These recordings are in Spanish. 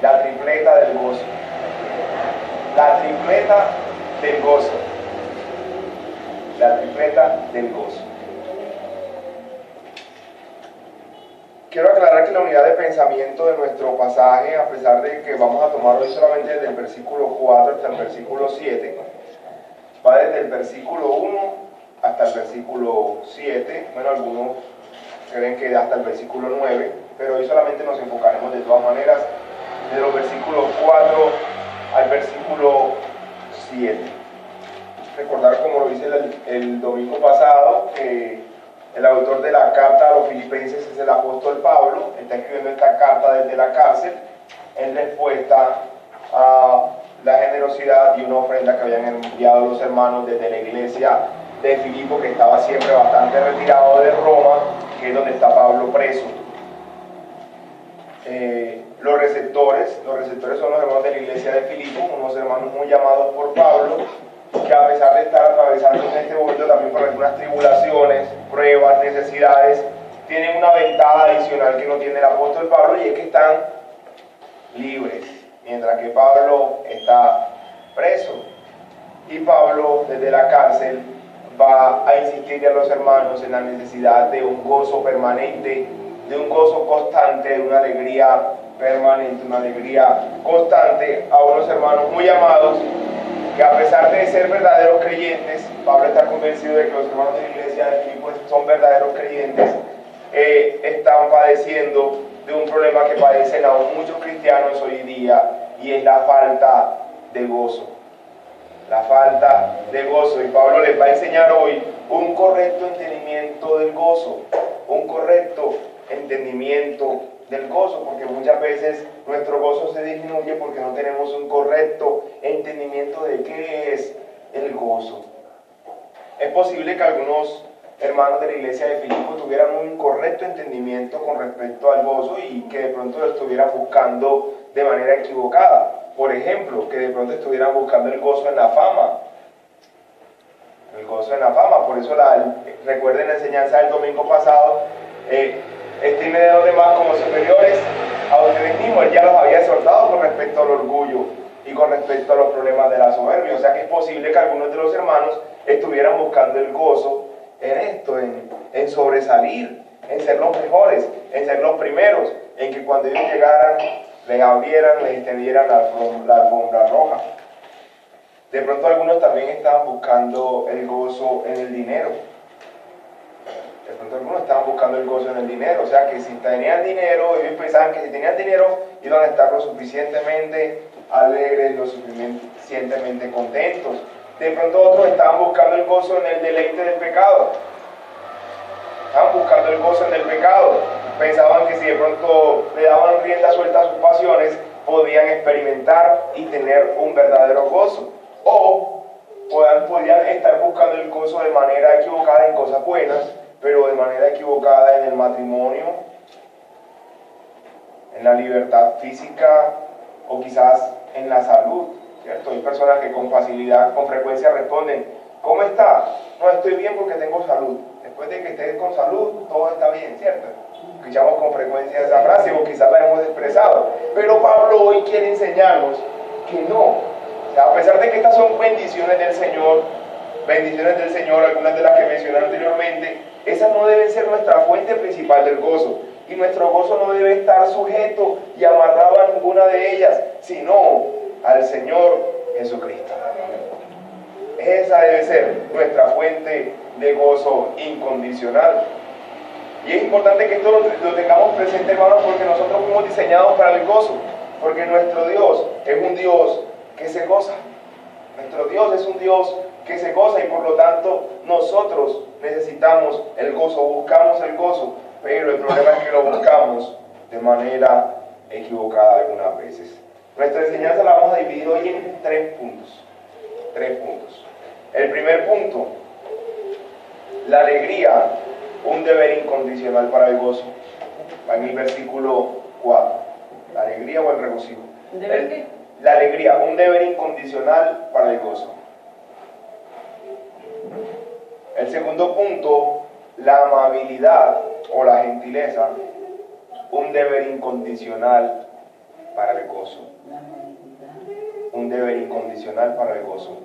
La tripleta del gozo. La tripleta del gozo. La tripleta del gozo. Quiero aclarar que la unidad de pensamiento de nuestro pasaje, a pesar de que vamos a tomar hoy solamente desde el versículo 4 hasta el versículo 7, va desde el versículo 1 hasta el versículo 7. Bueno, algunos creen que hasta el versículo 9, pero hoy solamente nos enfocaremos de todas maneras de los versículos 4 al versículo 7. Recordar, como lo hice el domingo pasado, que el autor de la carta a los filipenses es el apóstol Pablo. Está escribiendo esta carta desde la cárcel en respuesta a la generosidad y una ofrenda que habían enviado los hermanos desde la iglesia de Filipo, que estaba siempre bastante retirado de Roma, que es donde está Pablo preso. Los receptores son los hermanos de la iglesia de Filipo, unos hermanos muy llamados por Pablo, que a pesar de estar atravesando en este momento también por algunas tribulaciones, pruebas, necesidades, tienen una ventaja adicional que no tiene el apóstol Pablo, y es que están libres, mientras que Pablo está preso. Y Pablo, desde la cárcel, va a insistirle a los hermanos en la necesidad de un gozo permanente, de un gozo constante, de una alegría permanente, una alegría constante a unos hermanos muy amados, que a pesar de ser verdaderos creyentes, Pablo está convencido de que los hermanos de la iglesia de Filipo son verdaderos creyentes, están padeciendo de un problema que padecen aún muchos cristianos hoy día, y es la falta de gozo. La falta de gozo. Y Pablo les va a enseñar hoy un correcto entendimiento del gozo, un correcto entendimiento del gozo, porque muchas veces nuestro gozo se disminuye porque no tenemos un correcto entendimiento de qué es el gozo. Es posible que algunos hermanos de la iglesia de Filipo tuvieran un incorrecto entendimiento con respecto al gozo y que de pronto lo estuvieran buscando de manera equivocada. Por ejemplo, que de pronto estuvieran buscando el gozo en la fama. El gozo en la fama. Por eso recuerden la enseñanza del domingo pasado, estime de los demás como superiores a ustedes mismos. Él ya los había exhortado con respecto al orgullo y con respecto a los problemas de la soberbia. O sea que es posible que algunos de los hermanos estuvieran buscando el gozo en esto, en sobresalir, en ser los mejores, en ser los primeros, en que cuando ellos llegaran les abrieran, les extendieran la alfombra roja. De pronto algunos también estaban buscando el gozo en el dinero. De pronto algunos estaban buscando el gozo en el dinero. O sea que si tenían dinero, ellos pensaban que si tenían dinero iban a estar lo suficientemente alegres, lo suficientemente contentos. De pronto otros estaban buscando el gozo en el deleite del pecado. Estaban buscando el gozo en el pecado. Pensaban que si de pronto le daban rienda suelta a sus pasiones, podían experimentar y tener un verdadero gozo. O podían estar buscando el gozo de manera equivocada en cosas buenas, pero de manera equivocada en el matrimonio, en la libertad física o quizás en la salud, ¿cierto? Hay personas que con facilidad, con frecuencia responden: ¿cómo está? No, estoy bien porque tengo salud. Después de que estés con salud, todo está bien, ¿cierto? Escuchamos con frecuencia esa frase, o quizás la hemos expresado. Pero Pablo hoy quiere enseñarnos que no. O sea, a pesar de que estas son bendiciones del Señor, algunas de las que mencioné anteriormente, esas no deben ser nuestra fuente principal del gozo. Y nuestro gozo no debe estar sujeto y amarrado a ninguna de ellas, sino al Señor Jesucristo. Esa debe ser nuestra fuente de gozo incondicional. Y es importante que esto lo tengamos presente, hermanos, porque nosotros fuimos diseñados para el gozo. Porque nuestro Dios es un Dios que se goza. Nuestro Dios es un Dios que se goza, y por lo tanto nosotros necesitamos el gozo, buscamos el gozo, pero el problema es que lo buscamos de manera equivocada algunas veces. Nuestra enseñanza la vamos a dividir hoy en tres puntos. El primer punto: la alegría, un deber incondicional para el gozo. Va en el versículo 4. La alegría o el regocijo. ¿Deber qué? La alegría, un deber incondicional para el gozo. El segundo punto: la amabilidad o la gentileza, un deber incondicional para el el gozo. Un deber incondicional para el gozo.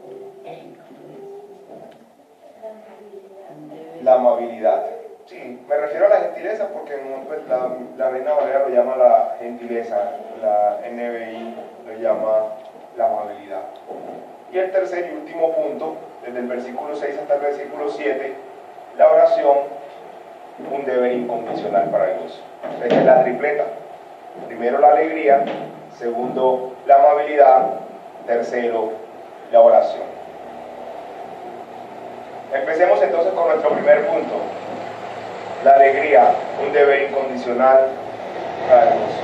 La amabilidad. Sí, me refiero a la gentileza porque pues, la Reina Valera lo llama la gentileza, la NBI lo llama la amabilidad. Y el tercer y último punto, desde el versículo 6 hasta el versículo 7, la oración, un deber incondicional para el gozo. Esta es la tripleta. Primero la alegría, segundo la amabilidad, tercero la oración. Empecemos entonces con nuestro primer punto. La alegría, un deber incondicional para el gozo.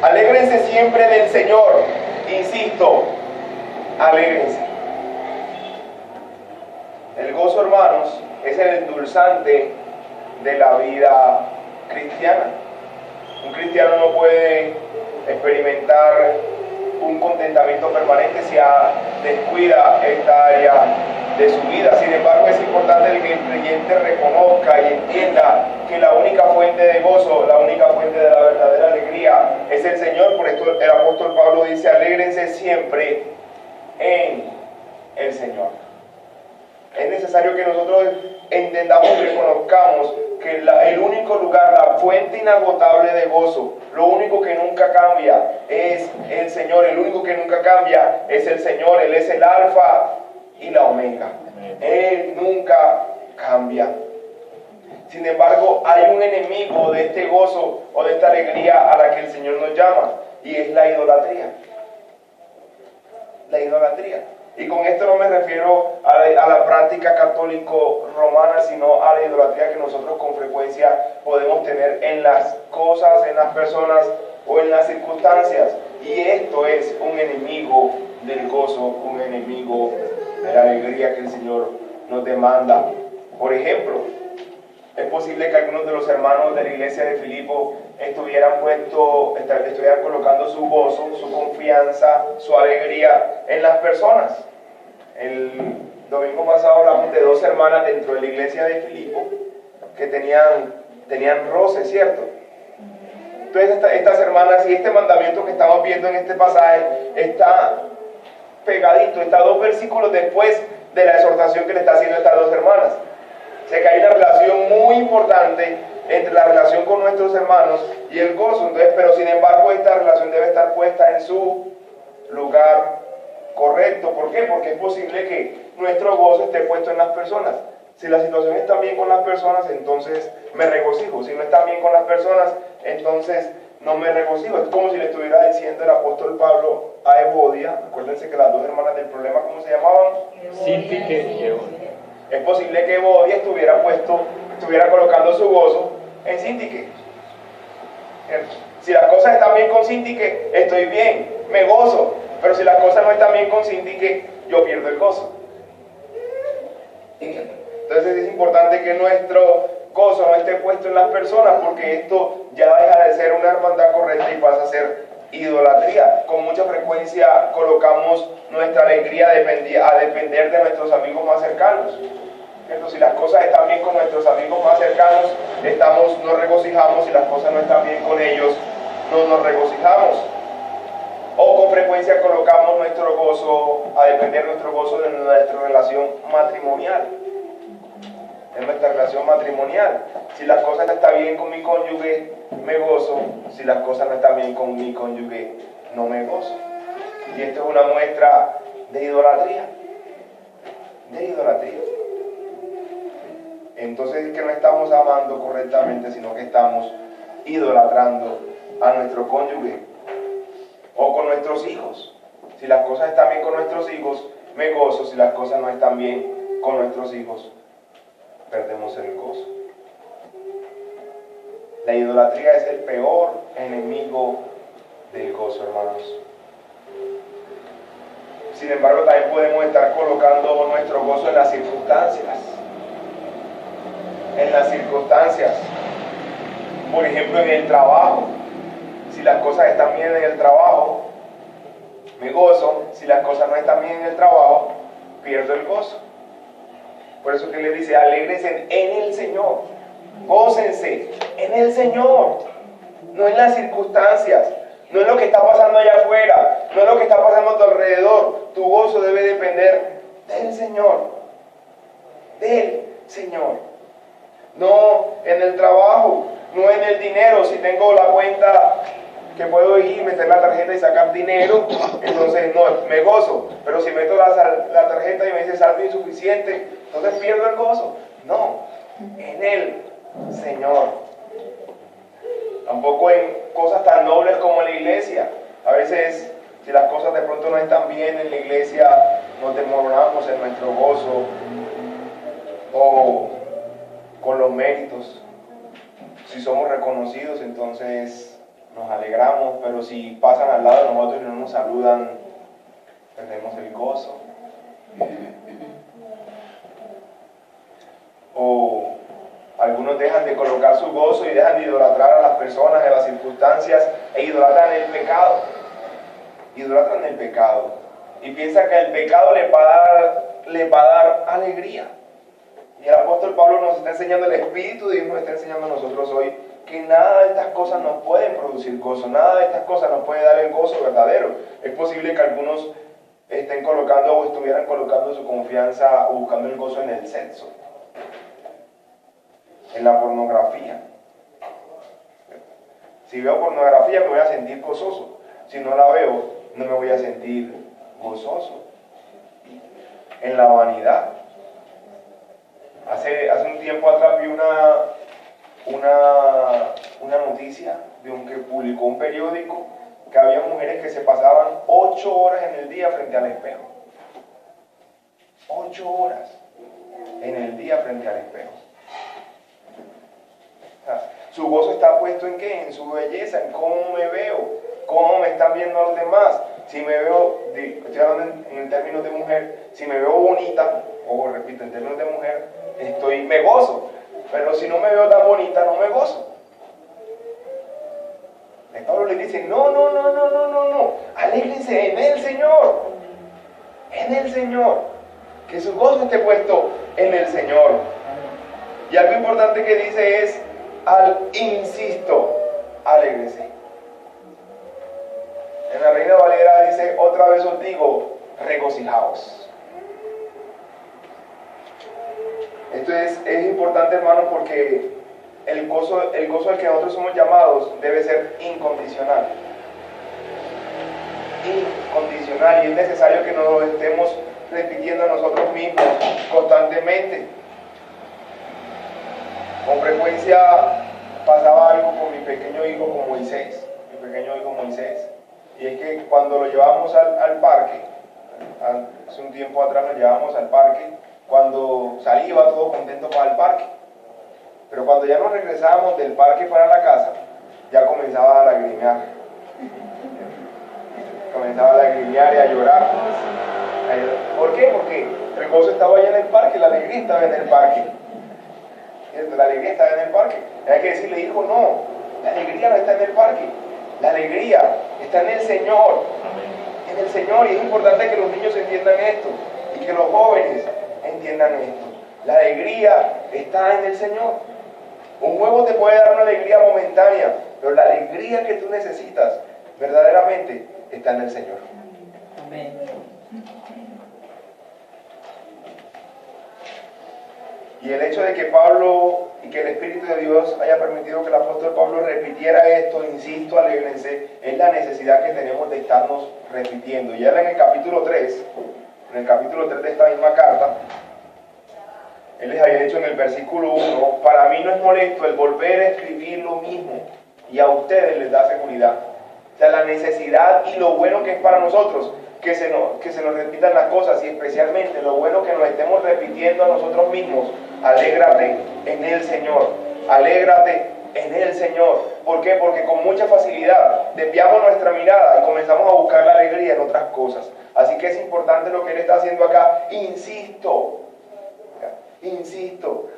Alégrense siempre del Señor. Insisto, alégrense. El gozo, hermanos, es el endulzante de la vida cristiana. Un cristiano no puede experimentar un contentamiento permanente si descuida esta área de su vida. Sin embargo, es importante que el creyente reconozca y entienda que la única fuente de gozo, la única fuente de la verdadera alegría es el Señor. Por esto el apóstol Pablo dice: alégrense siempre en el Señor. Es necesario que nosotros entendamos y reconozcamos que el único lugar, la fuente inagotable de gozo, lo único que nunca cambia es el Señor. El único que nunca cambia es el Señor. Él es el alfa y la omega. Él nunca cambia. Sin embargo, hay un enemigo de este gozo o de esta alegría a la que el Señor nos llama, y es la idolatría. La idolatría. Y con esto no me refiero a la práctica católico-romana, sino a la idolatría que nosotros con frecuencia podemos tener en las cosas, en las personas o en las circunstancias. Y esto es un enemigo del gozo, un enemigo de la alegría que el Señor nos demanda. Por ejemplo, es posible que algunos de los hermanos de la iglesia de Filipo estuvieran colocando su gozo, su confianza, su alegría en las personas. El domingo pasado hablamos de dos hermanas dentro de la iglesia de Filipo que tenían roces, ¿cierto? Entonces estas hermanas, y este mandamiento que estamos viendo en este pasaje está pegadito, está 2 versículos después de la exhortación que le está haciendo a estas dos hermanas. O sea que hay una relación muy importante entre la relación con nuestros hermanos y el gozo. Entonces, pero sin embargo esta relación debe estar puesta en su lugar correcto. ¿Por qué? Porque es posible que nuestro gozo esté puesto en las personas. Si la situación está bien con las personas, entonces me regocijo. Si no está bien con las personas, entonces no me regocijo. Es como si le estuviera diciendo el apóstol Pablo a Evodia. Acuérdense que las dos hermanas del problema, ¿cómo se llamaban? Síntique y Evodia. Es posible que Evodia estuviera colocando su gozo en Síntique. Si las cosas están bien con Síntique, estoy bien, me gozo. Pero si las cosas no están bien con Síntique, yo pierdo el gozo. Entonces es importante que nuestro gozo no esté puesto en las personas, porque esto ya deja de ser una hermandad correcta y pasa a ser idolatría. Con mucha frecuencia colocamos nuestra alegría a depender de nuestros amigos más cercanos. ¿Cierto? Si las cosas están bien con nuestros amigos más cercanos, nos regocijamos. Si las cosas no están bien con ellos, no nos regocijamos. O con frecuencia colocamos nuestro gozo, a depender nuestro gozo de nuestra relación matrimonial. En nuestra relación matrimonial. Si las cosas no están bien con mi cónyuge, me gozo. Si las cosas no están bien con mi cónyuge, no me gozo. Y esto es una muestra de idolatría. De idolatría. Entonces es que no estamos amando correctamente, sino que estamos idolatrando a nuestro cónyuge. O con nuestros hijos. Si las cosas están bien con nuestros hijos, me gozo. Si las cosas no están bien con nuestros hijos, perdemos el gozo. La idolatría es el peor enemigo del gozo, hermanos. Sin embargo, también podemos estar colocando nuestro gozo en las circunstancias. En las circunstancias. Por ejemplo, en el trabajo. Si las cosas están bien en el trabajo, me gozo. Si las cosas no están bien en el trabajo, pierdo el gozo. Por eso que le dice, alégrense en el Señor. Gócense en el Señor. No en las circunstancias. No en lo que está pasando allá no es lo que está pasando a tu alrededor. Tu gozo debe depender del Señor, del Señor. No en el trabajo, no en el dinero. Si tengo la cuenta que puedo ir, meter la tarjeta y sacar dinero, entonces no, me gozo. Pero si meto la tarjeta y me dice saldo insuficiente, entonces pierdo el gozo. No, en el Señor. Tampoco en cosas tan nobles como la iglesia. A veces, si las cosas de pronto no están bien en la iglesia, nos desmoronamos en nuestro gozo o con los méritos. Si somos reconocidos, entonces nos alegramos, pero si pasan al lado de nosotros y no nos saludan, perdemos el gozo. O algunos dejan de colocar su gozo y dejan de idolatrar a las personas, a las circunstancias, e idolatran el pecado. Idolatran el pecado. Y piensan que el pecado les va a dar alegría. Y el apóstol Pablo nos está enseñando, el Espíritu de Dios nos está enseñando a nosotros hoy, que nada de estas cosas nos pueden producir gozo, nada de estas cosas nos puede dar el gozo verdadero. Es posible que algunos estén colocando o estuvieran colocando su confianza o buscando el gozo en el sexo, en la pornografía. Si veo pornografía me voy a sentir gozoso, si no la veo no me voy a sentir gozoso. En la vanidad. Hace un tiempo atrás vi una noticia de un que publicó un periódico que había mujeres que se pasaban 8 horas en el día frente al espejo. 8 horas en el día frente al espejo. Su gozo está puesto ¿en qué? En su belleza, en cómo me veo, cómo me están viendo los demás. Si me veo, estoy hablando en términos de mujer, si me veo bonita, o repito, en términos de mujer, me gozo. Pero si no me veo tan bonita, no me gozo. Y Pablo le dice, no, alégrense en el Señor. En el Señor. Que su gozo esté puesto en el Señor. Y algo importante que dice es, insisto, alégrense. En la Reina Valera dice, otra vez os digo, regocijaos. Esto es importante, hermanos, porque el gozo al que nosotros somos llamados debe ser incondicional. Incondicional, y es necesario que nos lo estemos repitiendo a nosotros mismos constantemente. Con frecuencia pasaba algo con mi pequeño hijo, con Moisés, y es que cuando lo llevábamos al parque, hace un tiempo atrás lo llevábamos al parque, cuando salí iba todo contento para el parque, pero cuando ya nos regresábamos del parque para la casa, ya comenzaba a lagrimear, y a llorar. ¿Por qué? Porque el gozo estaba allá en el parque, la alegría estaba en el parque. La alegría estaba en el parque. Hay que decirle, hijo, no, la alegría no está en el parque, la alegría está en el Señor. En el Señor, y es importante que los niños entiendan esto y que los jóvenes entiendan esto. La alegría está en el Señor. Un juego te puede dar una alegría momentánea, pero la alegría que tú necesitas verdaderamente está en el Señor. Amén. Y el hecho de que Pablo y que el Espíritu de Dios haya permitido que el apóstol Pablo repitiera esto, insisto, alégrense, es la necesidad que tenemos de estarnos repitiendo. Y él en el capítulo 3 de esta misma carta, él les había dicho en el versículo 1, para mí no es molesto el volver a escribir lo mismo, y a ustedes les da seguridad. O sea, la necesidad y lo bueno que es para nosotros que se nos repitan las cosas, y especialmente lo bueno que nos estemos repitiendo a nosotros mismos. Alégrate en el Señor, alégrate en el Señor. ¿Por qué? Porque con mucha facilidad desviamos nuestra mirada y comenzamos a buscar la alegría en otras cosas. Así que es importante lo que él está haciendo acá. Insisto,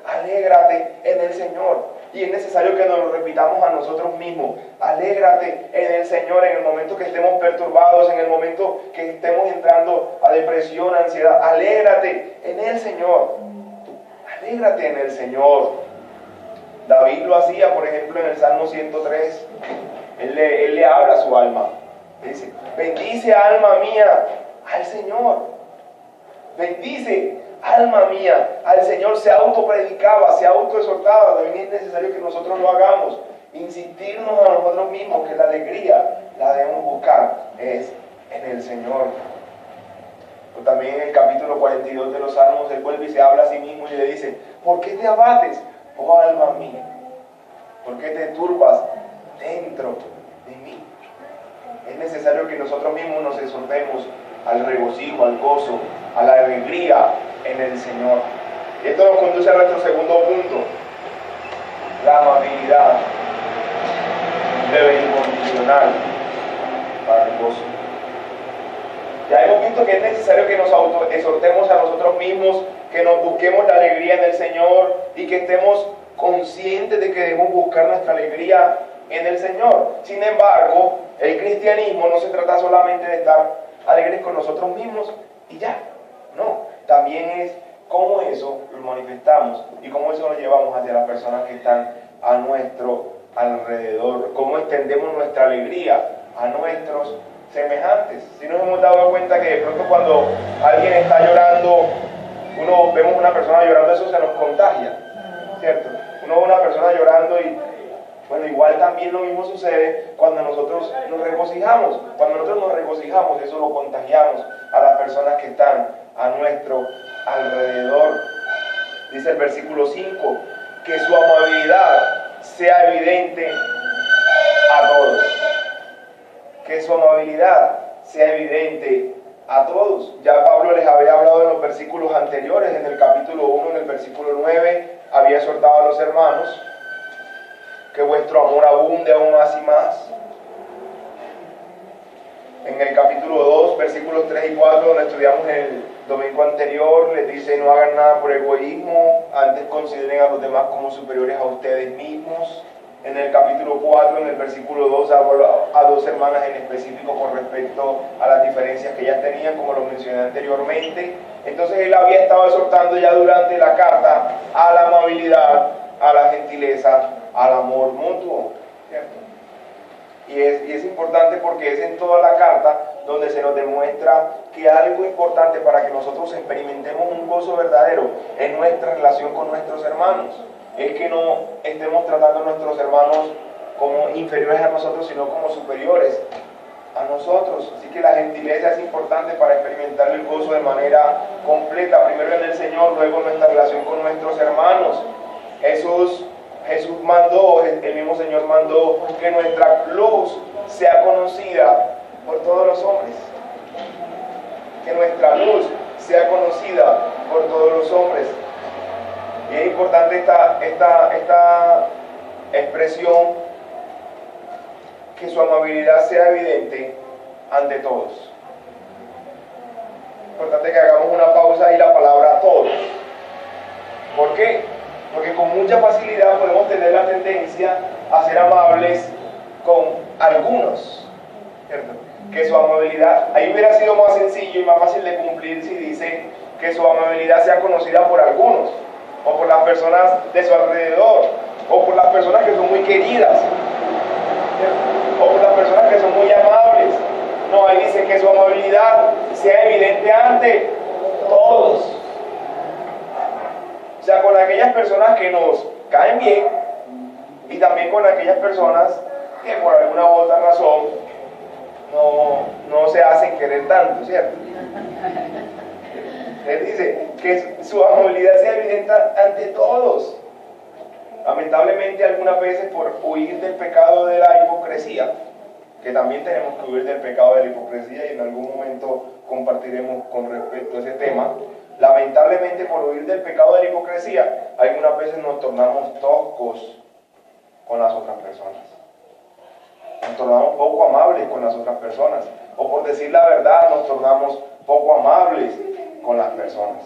alégrate en el Señor. Y es necesario que nos lo repitamos a nosotros mismos. Alégrate en el Señor en el momento que estemos perturbados, en el momento que estemos entrando a depresión, a ansiedad. Alégrate en el Señor. Alégrate en el Señor. David lo hacía, por ejemplo, en el Salmo 103. Él le habla a su alma. Dice, Bendice, alma mía, al Señor. Bendice, alma mía, al Señor. Se autopredicaba, se autoexhortaba. También es necesario que nosotros lo hagamos. Insistirnos a nosotros mismos que la alegría la debemos buscar es en el Señor. Pero también en el capítulo 42 de los Salmos, él vuelve y se habla a sí mismo y le dice: ¿por qué te abates, oh alma mía? ¿Por qué te turbas dentro de mí? Es necesario que nosotros mismos nos exhortemos al regocijo, al gozo, a la alegría en el Señor. Y esto nos conduce a nuestro segundo punto: la amabilidad debe incondicional para el gozo. Ya hemos visto que es necesario que nos exhortemos a nosotros mismos, que nos busquemos la alegría en el Señor y que estemos conscientes de que debemos buscar nuestra alegría en el Señor. Sin embargo, el cristianismo no se trata solamente de estar alegres con nosotros mismos y ya. No, también es cómo eso lo manifestamos y cómo eso lo llevamos hacia las personas que están a nuestro alrededor. Cómo extendemos nuestra alegría a nuestros semejantes. Si nos hemos dado cuenta que de pronto cuando alguien está llorando, vemos una persona llorando, eso se nos contagia, ¿cierto? Uno ve una persona llorando y bueno, igual también lo mismo sucede cuando nosotros nos regocijamos. Cuando nosotros nos regocijamos, eso lo contagiamos a las personas que están a nuestro alrededor. Dice el versículo 5, que su amabilidad sea evidente a todos. Que su amabilidad sea evidente a todos. Ya Pablo les había hablado en los versículos anteriores, en el capítulo 1, en el versículo 9, había exhortado a los hermanos que vuestro amor abunde aún más y más. En el capítulo 2, versículos 3 y 4, donde estudiamos el domingo anterior, les dice: no hagan nada por egoísmo, antes consideren a los demás como superiores a ustedes mismos. En el capítulo 4, en el versículo 2, habla a dos hermanas en específico con respecto a las diferencias que ellas tenían, como lo mencioné anteriormente. Entonces él había estado exhortando ya durante la carta a la amabilidad, a la gentileza, al amor mutuo, ¿cierto? Y es importante porque es en toda la carta donde se nos demuestra que algo importante para que nosotros experimentemos un gozo verdadero es nuestra relación con nuestros hermanos. Es que no estemos tratando a nuestros hermanos como inferiores a nosotros, sino como superiores a nosotros. Así que la gentileza es importante para experimentar el gozo de manera completa, primero en el Señor, luego en nuestra relación con nuestros hermanos. Jesús mandó, el mismo Señor mandó que nuestra luz sea conocida por todos los hombres. Que nuestra luz sea conocida por todos los hombres. Y es importante esta expresión, que su amabilidad sea evidente ante todos. Es importante que hagamos una pausa y la palabra todos. ¿Por qué? Porque con mucha facilidad podemos tener la tendencia a ser amables con algunos, ¿cierto? Que su amabilidad, ahí hubiera sido más sencillo y más fácil de cumplir si dice que su amabilidad sea conocida por algunos, o por las personas de su alrededor, o por las personas que son muy queridas, ¿cierto? O por las personas que son muy amables. No, ahí dice que su amabilidad sea evidente ante todos. O sea, con aquellas personas que nos caen bien y también con aquellas personas que por alguna u otra razón no se hacen querer tanto, ¿cierto? Él dice que su amabilidad sea evidente ante todos. Lamentablemente algunas veces por huir del pecado de la hipocresía, que también tenemos que huir del pecado de la hipocresía y en algún momento compartiremos con respecto a ese tema. Lamentablemente por huir del pecado de la hipocresía, algunas veces nos tornamos toscos con las otras personas. Nos tornamos poco amables con las otras personas. O por decir la verdad, nos tornamos poco amables con las personas.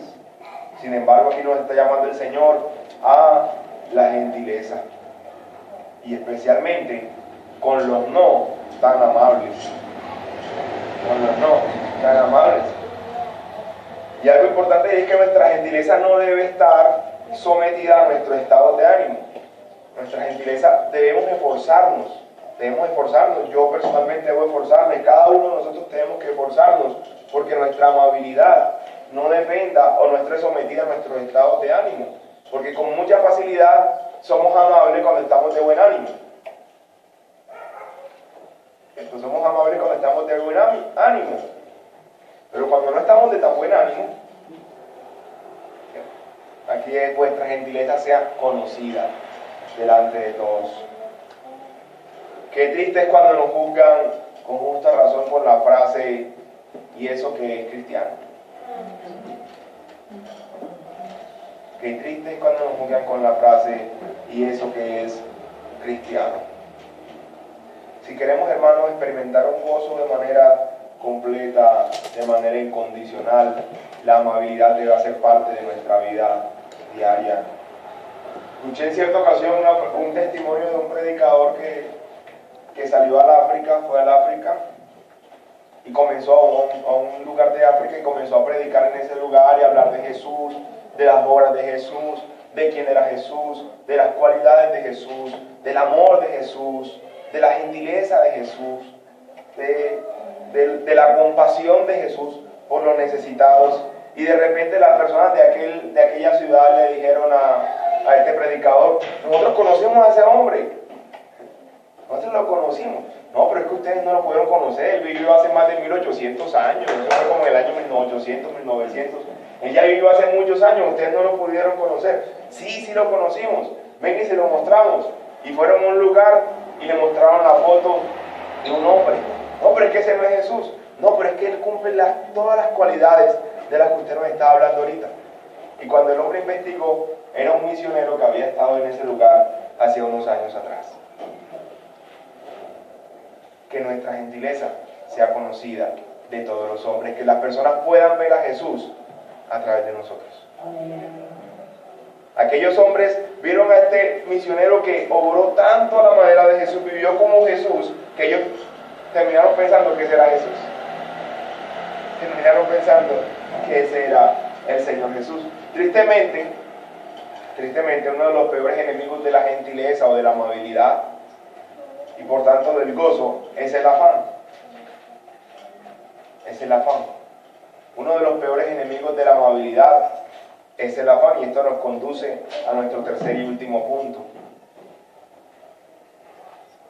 Sin embargo, aquí nos está llamando el Señor a la gentileza. Y especialmente con los no tan amables. Con los no tan amables. Y algo importante es que nuestra gentileza no debe estar sometida a nuestro estado de ánimo. Nuestra gentileza debemos esforzarnos. Yo personalmente debo esforzarme. Cada uno de nosotros porque nuestra amabilidad no dependa o no esté sometida a nuestros estados de ánimo. Porque con mucha facilidad somos amables cuando estamos de buen ánimo. Entonces somos amables cuando estamos de buen ánimo. Pero cuando no estamos de tan buen ánimo, aquí vuestra gentileza sea conocida delante de todos. Qué triste es cuando nos juzgan con justa razón por la frase "y eso que es cristiano". Qué triste es cuando nos juzgan con la frase "y eso que es cristiano". Si queremos, hermanos, experimentar un gozo de manera completa, de manera incondicional, la amabilidad debe ser parte de nuestra vida diaria. Escuché en cierta ocasión un testimonio de un predicador que salió al África, fue al África y comenzó a un lugar de África y comenzó a predicar en ese lugar y hablar de Jesús, de las obras de Jesús, de quién era Jesús, de las cualidades de Jesús, del amor de Jesús, de la gentileza de Jesús, de la compasión de Jesús por los necesitados. Y de repente las personas de aquella ciudad le dijeron a este predicador: nosotros conocemos a ese hombre, nosotros lo conocimos. No, pero es que ustedes no lo pudieron conocer, él vivió hace más de 1800 años, eso fue como en el año 1800, 1900. Él ya vivió hace muchos años, ustedes no lo pudieron conocer. Sí lo conocimos, ven y se lo mostramos. Y fueron a un lugar y le mostraron la foto de un hombre. No, pero es que ese no es Jesús. No, pero es que él cumple todas las cualidades de las que usted nos está hablando ahorita. Y cuando el hombre investigó, era un misionero que había estado en ese lugar hace unos años atrás. Que nuestra gentileza sea conocida de todos los hombres, que las personas puedan ver a Jesús a través de nosotros. Aquellos hombres vieron a este misionero que obró tanto a la manera de Jesús, vivió como Jesús, que ellos terminaron pensando que ese era Jesús. Terminaron pensando que ese era el Señor Jesús. Tristemente, uno de los peores enemigos de la gentileza o de la amabilidad, y por tanto del gozo, es el afán. Es el afán. Uno de los peores enemigos de la amabilidad es el afán, y esto nos conduce a nuestro tercer y último punto.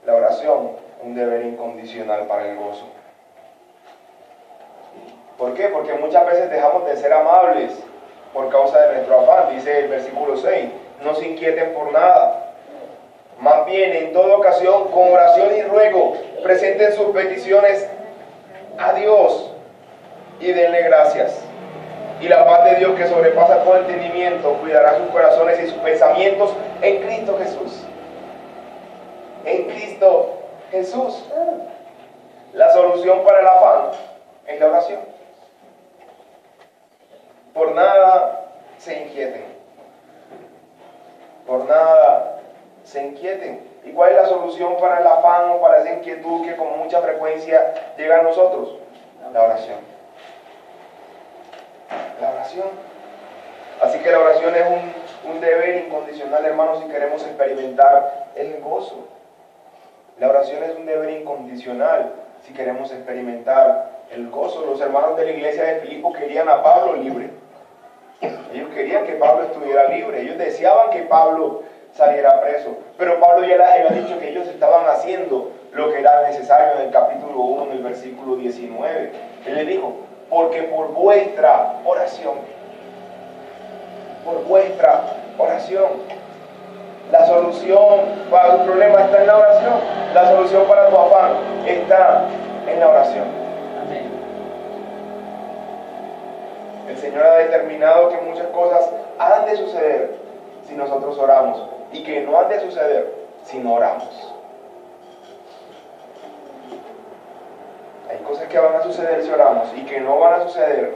La oración, un deber incondicional para el gozo. ¿Por qué? Porque muchas veces dejamos de ser amables por causa de nuestro afán. Dice el versículo 6, no se inquieten por nada. Más bien, en toda ocasión, con oración y ruego, presenten sus peticiones a Dios y denle gracias. Y la paz de Dios, que sobrepasa todo entendimiento, cuidará sus corazones y sus pensamientos en Cristo Jesús. En Cristo Jesús. La solución para el afán es la oración. Por nada se inquieten. Por nada se inquieten. ¿Y cuál es la solución para el afán o para esa inquietud que con mucha frecuencia llega a nosotros? La oración. La oración. Así que la oración es un deber incondicional, hermanos, si queremos experimentar el gozo. La oración es un deber incondicional si queremos experimentar el gozo. Los hermanos de la iglesia de Filipo querían a Pablo libre. Ellos querían que Pablo estuviera libre. Ellos deseaban que Pablo saliera preso. Pero Pablo ya les había dicho que ellos estaban haciendo lo que era necesario en el capítulo 1, en el versículo 19. Él les dijo: porque por vuestra oración, la solución para tu problema está en la oración. La solución para tu afán está en la oración. Amén. El Señor ha determinado que muchas cosas han de suceder si nosotros oramos, y que no han de suceder si no oramos. Hay cosas que van a suceder si oramos y que no van a suceder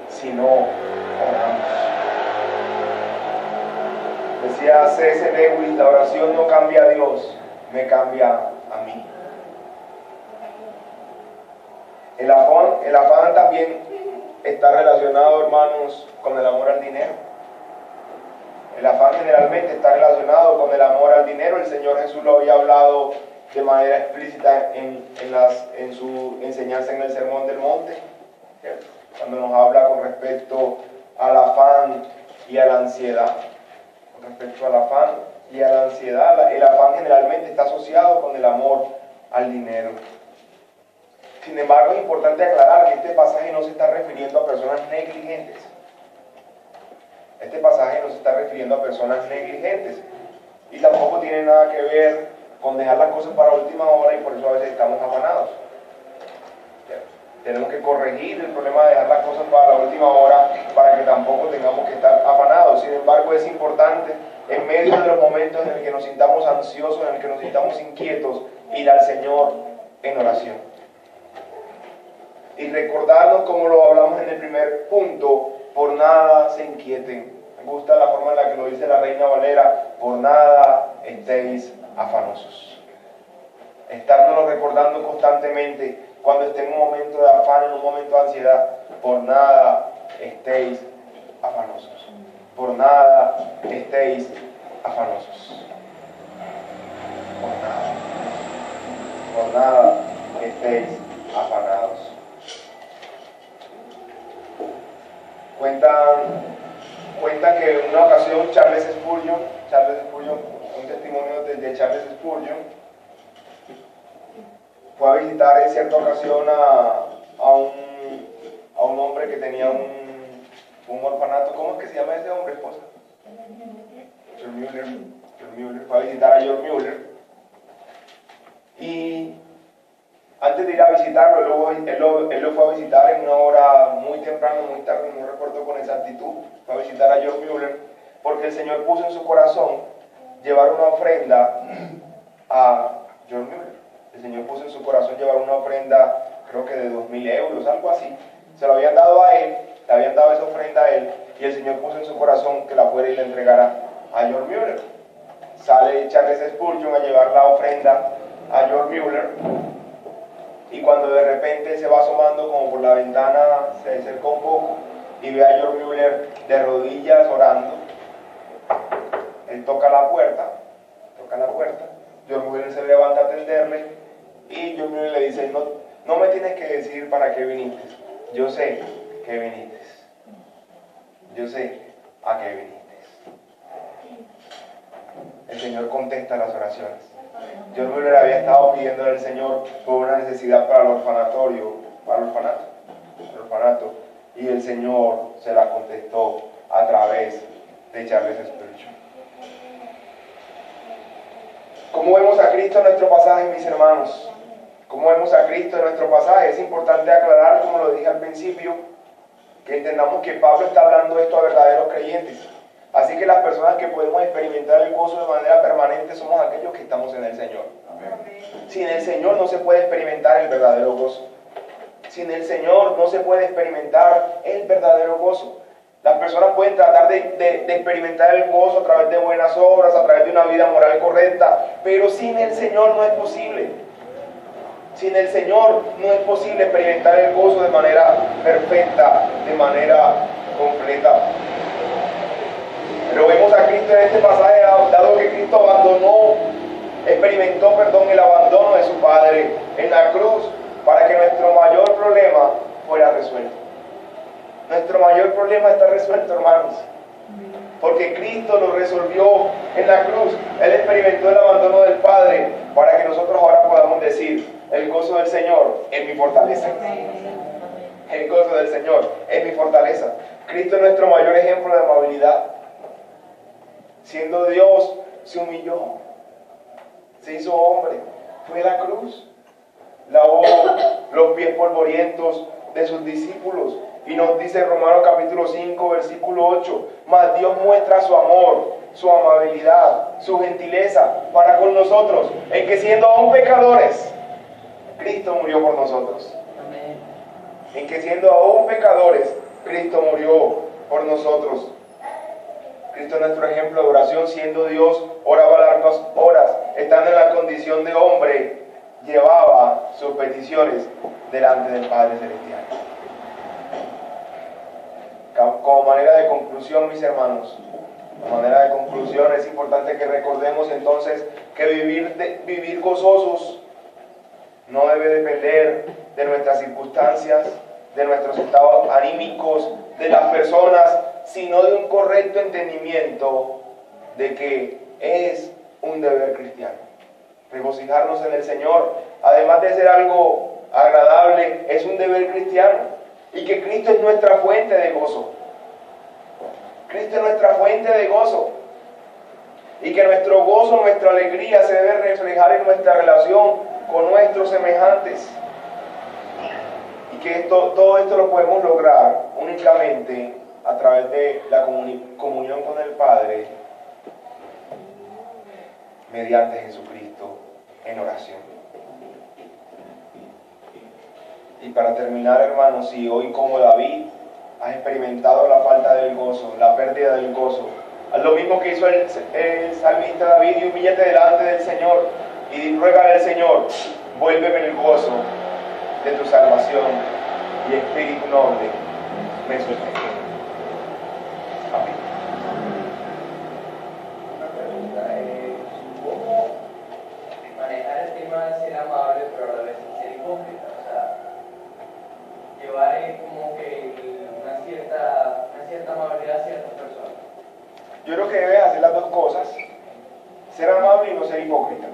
si no oramos. Decía C.S. Lewis, la oración no cambia a Dios, me cambia a mí. El afán también está relacionado, hermanos, con el amor al dinero. El afán generalmente está relacionado con el amor al dinero. El Señor Jesús lo había hablado de manera explícita en su enseñanza en el Sermón del Monte. cuando nos habla con respecto al afán y a la ansiedad. Con respecto al afán y a la ansiedad, el afán generalmente está asociado con el amor al dinero. Sin embargo, es importante aclarar que este pasaje no se está refiriendo a personas negligentes. Este pasaje no se está refiriendo a personas negligentes. Y tampoco tiene nada que ver con dejar las cosas para última hora y por eso a veces estamos afanados. Tenemos que corregir el problema de dejar las cosas para la última hora para que tampoco tengamos que estar afanados. Sin embargo, es importante, en medio de los momentos en el que nos sintamos ansiosos, en el que nos sintamos inquietos, ir al Señor en oración. Y recordarnos, como lo hablamos en el primer punto, por nada se inquieten. Me gusta la forma en la que lo dice la Reina Valera: por nada estéis afanosos. Estárnoslo recordando constantemente cuando esté en un momento de afán, en un momento de ansiedad. Por nada estéis afanosos. Por nada estéis afanosos. Por nada. Por nada estéis afanados. Cuentan que en una ocasión Charles Spurgeon, un testimonio de Charles Spurgeon, fue a visitar en cierta ocasión a un hombre que tenía un orfanato. ¿Cómo es que se llama ese hombre, esposa? George Mueller. Fue a visitar a George Mueller. Y antes de ir a visitarlo, él lo fue a visitar en una hora muy temprana, muy tarde, no recuerdo con exactitud. Fue a visitar a George Mueller porque el Señor puso en su corazón llevar una ofrenda a George Mueller. El Señor puso en su corazón llevar una ofrenda, creo que de 2.000 euros, algo así. Se lo habían dado a él, le habían dado esa ofrenda a él, y el Señor puso en su corazón que la fuera y la entregara a George Mueller. Sale Charles Spurgeon a llevar la ofrenda a George Mueller, y cuando de repente se va asomando como por la ventana, se acerca un poco y ve a George Mueller de rodillas orando. Él toca la puerta, George Mueller se levanta a atenderle y George Mueller le dice: no me tienes que decir para qué viniste, yo sé que viniste, yo sé a qué viniste. El Señor contesta las oraciones. George Mueller había estado pidiéndole al Señor por una necesidad para el orfanato, y el Señor se la contestó a través de Charles Spurgeon. ¿Cómo vemos a Cristo en nuestro pasaje, mis hermanos? ¿Cómo vemos a Cristo en nuestro pasaje? Es importante aclarar, como lo dije al principio, que entendamos que Pablo está hablando esto a verdaderos creyentes. Así que las personas que podemos experimentar el gozo de manera permanente somos aquellos que estamos en el Señor. Amén. Sin el Señor no se puede experimentar el verdadero gozo. Sin el Señor no se puede experimentar el verdadero gozo. Las personas pueden tratar de experimentar el gozo a través de buenas obras, a través de una vida moral correcta, pero sin el Señor no es posible. Sin el Señor no es posible experimentar el gozo de manera perfecta, de manera completa. Pero vemos a Cristo en este pasaje, dado que Cristo experimentó el abandono de su Padre en la cruz, para que nuestro mayor problema fuera resuelto. Nuestro mayor problema está resuelto, hermanos, porque Cristo lo resolvió en la cruz. Él experimentó el abandono del Padre para que nosotros ahora podamos decir: el gozo del Señor es mi fortaleza. El gozo del Señor es mi fortaleza. Cristo es nuestro mayor ejemplo de amabilidad. Siendo Dios, se humilló, se hizo hombre, fue a la cruz, lavó los pies polvorientos de sus discípulos, y nos dice en Romanos capítulo 5, versículo 8: mas Dios muestra su amor, su amabilidad, su gentileza para con nosotros, en que siendo aún pecadores, Cristo murió por nosotros. Amén. En que siendo aún pecadores, Cristo murió por nosotros. Cristo es nuestro ejemplo de oración. Siendo Dios, oraba largas horas. Estando en la condición de hombre, llevaba sus peticiones delante del Padre Celestial. Como manera de conclusión, mis hermanos, como manera de conclusión, es importante que recordemos entonces que vivir gozosos no debe depender de nuestras circunstancias, de nuestros estados anímicos, de las personas, sino de un correcto entendimiento de que es un deber cristiano. Regocijarnos en el Señor, además de ser algo agradable, es un deber cristiano. Y que Cristo es nuestra fuente de gozo. Cristo es nuestra fuente de gozo. Y que nuestro gozo, nuestra alegría se debe reflejar en nuestra relación con nuestros semejantes. Y que todo esto lo podemos lograr únicamente a través de la comunión con el Padre mediante Jesucristo en oración. Y para terminar, hermanos, si hoy como David has experimentado la falta del gozo, la pérdida del gozo, haz lo mismo que hizo el salmista David y humíllate delante del Señor y ruégale al Señor, vuélveme el gozo de tu salvación y espíritu noble me sustente. Amén. Una pregunta, ¿cómo manejar el tema de ser amable pero a la vez ser hipócrita? O sea, llevar como que una cierta amabilidad a ciertas personas. Yo creo que debes hacer las dos cosas, ser amable y no ser hipócrita.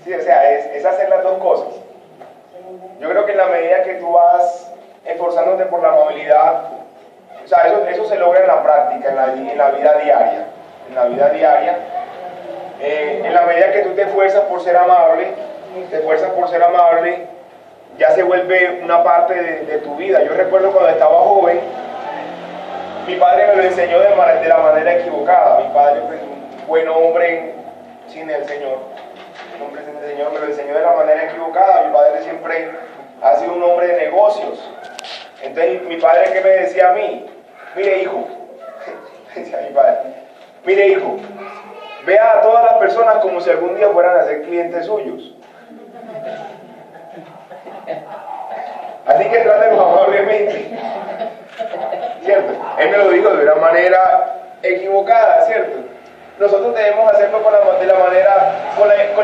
Sí, o sea, es hacer las dos cosas. Yo creo que en la medida que tú vas esforzándote por la amabilidad, o sea, eso se logra en la práctica, en la vida diaria. En la vida diaria, en la medida que tú te esfuerzas por ser amable, ya se vuelve una parte de tu vida. Yo recuerdo cuando estaba joven, mi padre me lo enseñó de la manera equivocada. Mi padre, pues, un buen hombre sin el Señor, me lo enseñó de la manera equivocada. Mi padre siempre ha sido un hombre de negocios. Entonces mi padre, ¿qué me decía a mí? Mire, hijo, decía mi padre, mire, hijo, vea a todas las personas como si algún día fueran a ser clientes suyos. Así que trátenos amablemente. ¿Cierto? Él me lo dijo de una manera equivocada, ¿cierto? Nosotros debemos hacerlo con la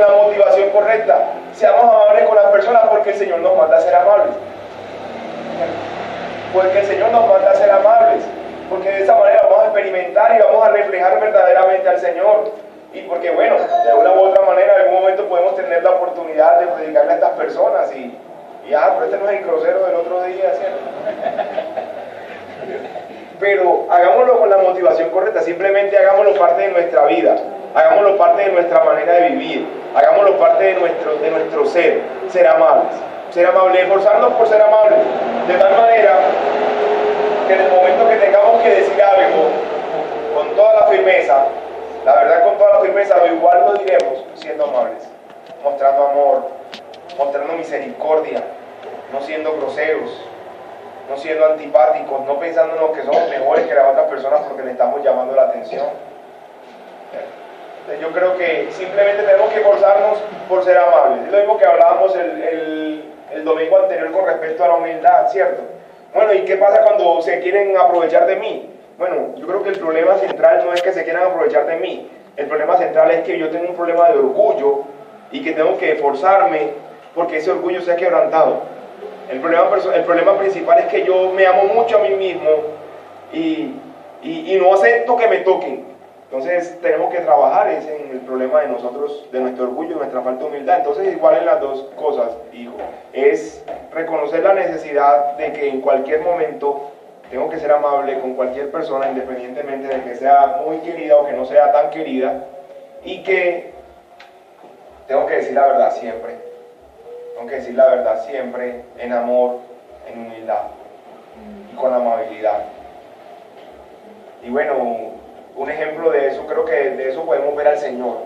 motivación correcta. Seamos amables con las personas porque el Señor nos manda a ser amables. Porque el Señor nos manda a ser amables. Porque de esa manera vamos a experimentar y vamos a reflejar verdaderamente al Señor. Y porque, bueno, de una u otra manera, en algún momento podemos tener la oportunidad de predicarle a estas personas pero este no es el grosero del otro día, ¿cierto? Pero hagámoslo con la motivación correcta, simplemente hagámoslo parte de nuestra vida, hagámoslo parte de nuestra manera de vivir, hagámoslo parte de nuestro ser amables, esforzarnos por ser amables, de tal manera que en el momento que tengamos que decir algo con toda la firmeza, la verdad con toda la firmeza, lo igual lo diremos siendo amables, mostrando amor, mostrando misericordia, no siendo groseros, no siendo antipáticos, no pensándonos que somos mejores que las otras personas porque le estamos llamando la atención. Yo creo que simplemente tenemos que esforzarnos por ser amables. Es lo mismo que hablábamos el domingo anterior con respecto a la humildad, ¿cierto? Bueno, ¿y qué pasa cuando se quieren aprovechar de mí? Bueno, yo creo que el problema central no es que se quieran aprovechar de mí. El problema central es que yo tengo un problema de orgullo y que tengo que esforzarme porque ese orgullo sea quebrantado. El problema principal es que yo me amo mucho a mí mismo y no acepto que me toquen. Entonces tenemos que trabajar en el problema de nosotros, de nuestro orgullo y nuestra falta de humildad. Entonces igual en las dos cosas, hijo, es reconocer la necesidad de que en cualquier momento tengo que ser amable con cualquier persona, independientemente de que sea muy querida o que no sea tan querida, y que tengo que decir la verdad siempre. Tengo que decir la verdad siempre en amor, en humildad y con amabilidad. Y bueno, un ejemplo de eso, creo que de eso podemos ver al Señor.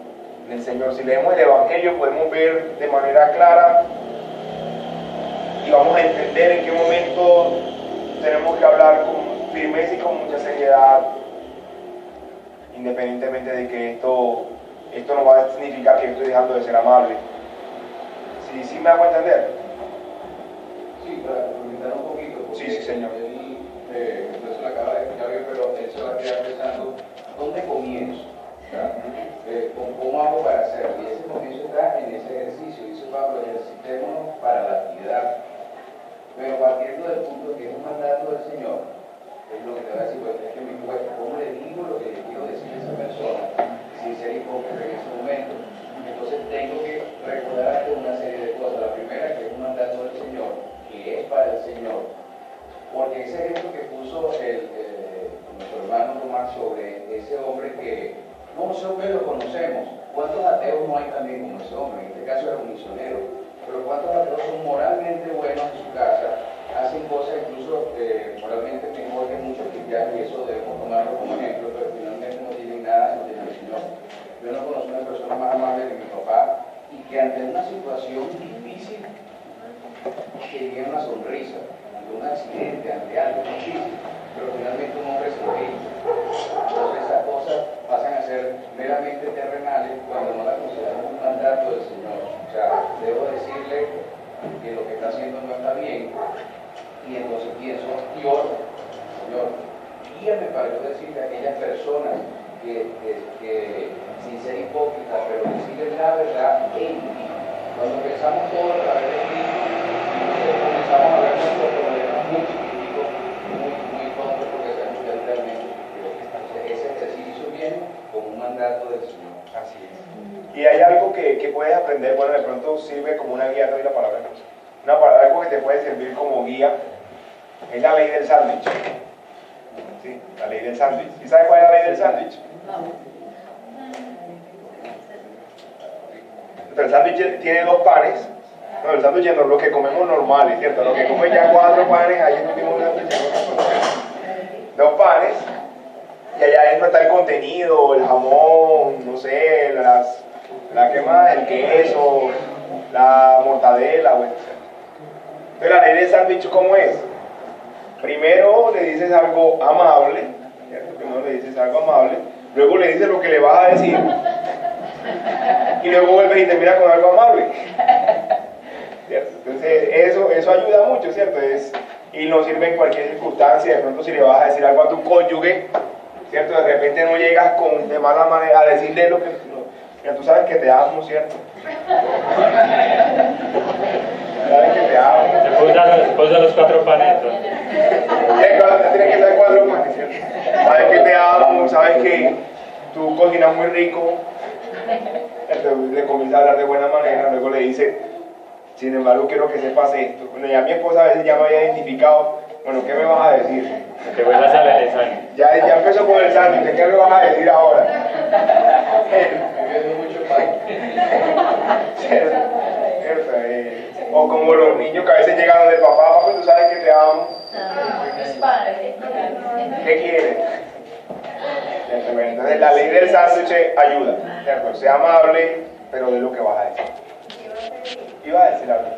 En el Señor, si leemos el Evangelio, podemos ver de manera clara y vamos a entender en qué momento tenemos que hablar con firmeza y con mucha seriedad, independientemente de que esto no va a significar que yo estoy dejando de ser amable. ¿Sí me hago entender? Sí, para comentar un poquito. Sí, señor. Él, no se lo acaba de explicar bien, pero él se va a quedar pensando, ¿dónde comienzo? ¿Cómo hago para hacerlo? Y ese comienzo está en ese ejercicio. Dice Pablo, ejercitémonos para la piedad. partiendo del punto de que es un mandato del Señor, es lo que te va a decir, pues es que me cuesta, ¿cómo le digo lo que le quiero decir a esa persona sin ser hipócrita en ese momento? Entonces tengo que recordarte una serie de cosas. La primera, que es un mandato del Señor, que es para el Señor, porque ese ejemplo que puso nuestro hermano Tomás sobre ese hombre que, no, ese hombre lo conocemos, ¿cuántos ateos no hay también como ese hombre? En este caso era un misionero, pero ¿cuántos ateos son moralmente buenos en su casa? Hacen cosas incluso moralmente mejores que muchos cristianos, y eso debemos tomarlo como ejemplo, pero finalmente no tienen nada en el Señor. Yo no conozco una persona más amable que mi papá, y que ante una situación difícil tenía una sonrisa, ante un accidente, ante algo difícil, pero finalmente un hombre se ríe. Entonces esas cosas pasan a ser meramente terrenales cuando no las consideramos un mandato del Señor. O sea, debo decirle que lo que está haciendo no está bien, y entonces pienso y oro: Señor, guíame para yo decirle a aquellas personas que sin ser hipócrita, pero decirle la verdad en ti. Cuando pensamos todo a través de Cristo, comenzamos a ver nuestros problemas muy chiquiticos, muy tontos, porque sabemos que realmente ese ejercicio viene como un mandato del Señor. Así es. Y hay algo que puedes aprender, bueno, de pronto sirve como una guía, te doy la palabra. Algo que te puede servir como guía es la ley del sándwich. Sí, la ley del sándwich. ¿Y sabes cuál es la ley del sándwich? El sándwich tiene dos panes. No, el sándwich no es lo que comemos normales, ¿cierto? Lo que comen ya 4 panes, ahí no tenemos un sándwich. Dos panes, y allá adentro está el contenido, el jamón, no sé, ¿qué más? El queso, la mortadela, bueno. Entonces la ley del sándwich, ¿cómo es? Primero le dices algo amable, ¿cierto? Primero le dices algo amable, luego le dices lo que le vas a decir, y luego vuelves y terminas con algo amable, ¿cierto? Entonces eso ayuda mucho, ¿cierto? Y nos sirve en cualquier circunstancia. De pronto si le vas a decir algo a tu cónyuge, ¿cierto? De repente no llegas de mala manera a decirle lo que ya tú sabes que te amo, ¿cierto? Sabes que te amo. Se puede usar los 4 panes, entonces. Tienes que ser 4 panes, ¿cierto? Sabes que te amo, sabes que tú cocinas muy rico. Entonces le comienza a hablar de buena manera, luego le dice: sin embargo, quiero que sepas esto. Bueno, ya mi esposa a veces ya me había identificado. Bueno, ¿qué me vas a decir? Que vuelvas a la sándwich. Ya empezó con el sándwich, ¿qué me vas a decir ahora? Mucho pan. ¿Cierto? O como los niños que a veces llegan donde el papá: papá, tú sabes que te amo. ¿Qué quieres? Entonces la ley del sándwich ayuda, ¿cierto? Sea amable, pero de lo que vas a decir. Iba a decir algo.